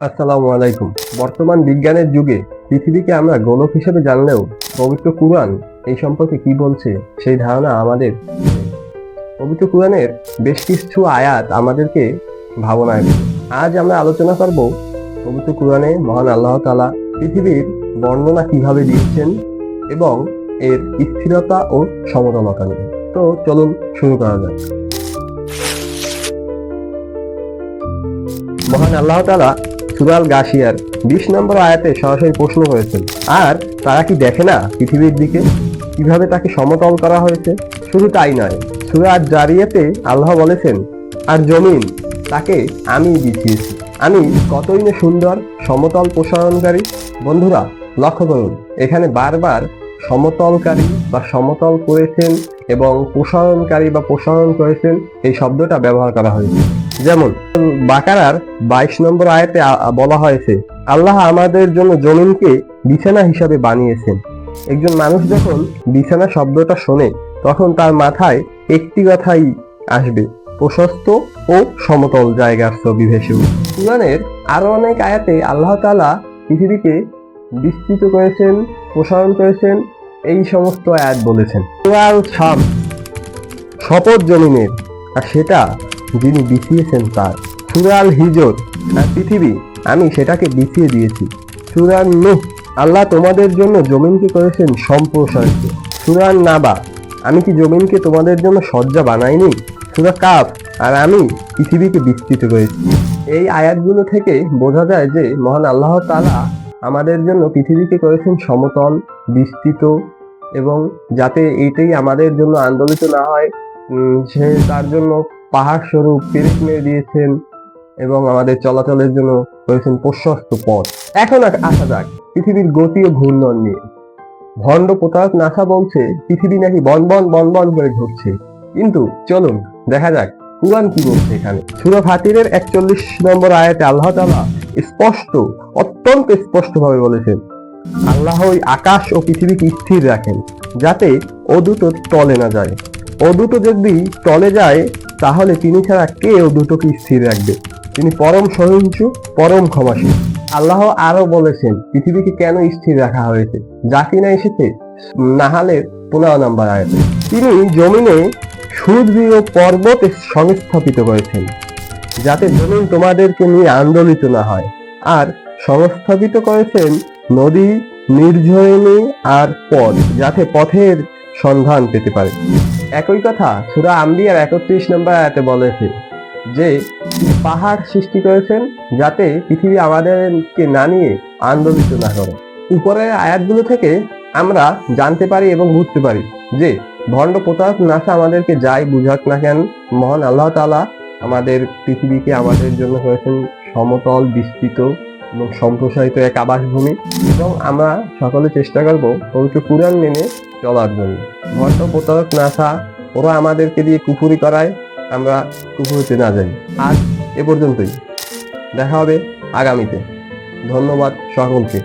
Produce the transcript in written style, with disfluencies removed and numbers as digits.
আসসালামু আলাইকুম। বর্তমান বিজ্ঞানের যুগে পৃথিবীকে আমরা গোলক হিসেবে জানলেও পবিত্র কুরআন এই সম্পর্কে কি বলছে সেই ধারণা আমাদের নেই। পবিত্র কুরআনের বেশ কিছু আয়াত আমাদেরকে ভাবনায় ফেলে। আজ আমরা আলোচনা করব পবিত্র কুরআনে মহান আল্লাহ তাআলা পৃথিবীর বর্ণনা কিভাবে দিচ্ছেন এবং এর স্থিরতা ও সমতলতা নিয়ে। তো চলুন শুরু করা যাক। মহান আল্লাহ তাআলা সূরা আল গাশিয়ার 20 নম্বর আয়াতে সরাসরি প্রশ্ন করেছেন, আর তারা কি দেখে না পৃথিবীর দিকে কিভাবে তাকে সমতল করা হয়েছে? শুধু তাই নয়, সূরা আল জারিয়াতে আল্লাহ বলেছেন, আর জমিন তাকে আমি বিছিয়েছি, আমি কতই না সুন্দর সমতল প্রসারণকারী। বন্ধুরা লক্ষ্য করুন, এখানে বারবার সমতলকারী বা সমতল করেছেন এবং প্রসারণকারী বা প্রসারণ করেছেন এই শব্দটা ব্যবহার করা হয়েছে। যেমন বাকারার 22 নম্বর আয়াতে বলা হয়েছে, আল্লাহ আমাদের জন্য জমিনকে বিছানা হিসাবে বানিয়েছেন। একজন মানুষ যখন বিছানা শব্দটা শোনে তখন তার মাথায় একটি কথাই আসবে, প্রশস্ত ও সমতল জায়গার ছবি ভেসে উঠবে। কুরআনের আরো অনেক আয়াতে আল্লাহ তাআলা পৃথিবীকে বিস্তৃত করেছেন, প্রসারণ করেছেন, এই সমস্ত আয়াত বলেছেন। সূরা আল শামস, শপথ জমিনের, আর সেটা যিনি বিছিয়েছেন তার। সূরা আল হিজর, আর পৃথিবী আমি সেটাকে বিছিয়ে দিয়েছি। সূরা নূহ, আল্লাহ তোমাদের জন্য জমিনকে করেছেন সম্প্রসারিত। সূরা নাবা, আমি কি জমিনকে তোমাদের জন্য শয্যা বানাইনি? সূরা কাফ, আর আমি পৃথিবীকে বিস্তৃত করেছি। এই আয়াতগুলো থেকে বোঝা যায় যে মহান আল্লাহ তাআলা আমাদের জন্য পৃথিবীকে করেছেন সমতল, বিস্তৃত, এবং যাতে এটাই আমাদের জন্য আন্দোলিত না হয় সে তার জন্য পাহাড় স্বরূপ পেরেক মেরে দিয়েছেন এবং আমাদের চলাচলের জন্য করেছেন প্রশস্ত পথ। এখন আসা যাক পৃথিবীর গতি ও ঘূর্ণন নিয়ে। ভণ্ড প্রতারক নাসা বলছে পৃথিবী নাকি বন করে ঘুরছে, কিন্তু চলুন দেখা যাক কুরআন কি বলছে এখানে। সূরা ফাতিরের 41 নম্বর আয়াতে আল্লাহ তাআলা অত্যন্ত স্পষ্ট ভাবে বলেছেন, আল্লাহই আকাশ ও পৃথিবীকে স্থির রাখেন যাতে ও দুটো টলে না যায়। ও দুটো যদি টলে যায় তাহলে তিনি ছাড়া কে ও দুটোকে স্থির রাখবে? তিনি পরম সহিষ্ণু, পরম ক্ষমাশীল। আল্লাহ আরো বলেছেন পৃথিবীকে কেন স্থির রাখা হয়েছে, যা কিনা এসেছে নাহালের 15 নম্বর আয়াতে। তিনি জমিনে সুদৃঢ় পর্বত সংস্থাপিত করেছেন যাতে জমিন তোমাদেরকে নিয়ে আন্দোলিত না হয়, আর সংস্থাপিত করেছেন নদী, নির্ঝরিণী আর পথ, যাতে পথের সন্ধান পেতে পারে। একই কথা সূরা আম্বিয়ার 31 নম্বর আয়াতে বলেছে যে পাহাড় সৃষ্টি করেছেন যাতে পৃথিবী আমাদেরকে না নিয়ে আন্দোলিত না করে। উপরের আয়াতগুলো থেকে আমরা জানতে পারি এবং বুঝতে পারি যে ভণ্ড প্রতারক নাসা আমাদেরকে যাই বুঝাক না কেন, মহান আল্লাহ তাআলা আমাদের পৃথিবীকে আমাদের জন্য করেছেন সমতল, বিস্তৃত এবং সম্প্রসারিত এক আবাসভূমি, এবং আমরা সকলে চেষ্টা করব পবিত্র কুরআন মেনে চলার জন্য। ভণ্ড প্রতারক নাসা ওরা আমাদেরকে দিয়ে কুফুরি করায়, আমরা কুফুরিতে না যাই। আজ এ পর্যন্তই, দেখা হবে আগামীতে। ধন্যবাদ সকলকে।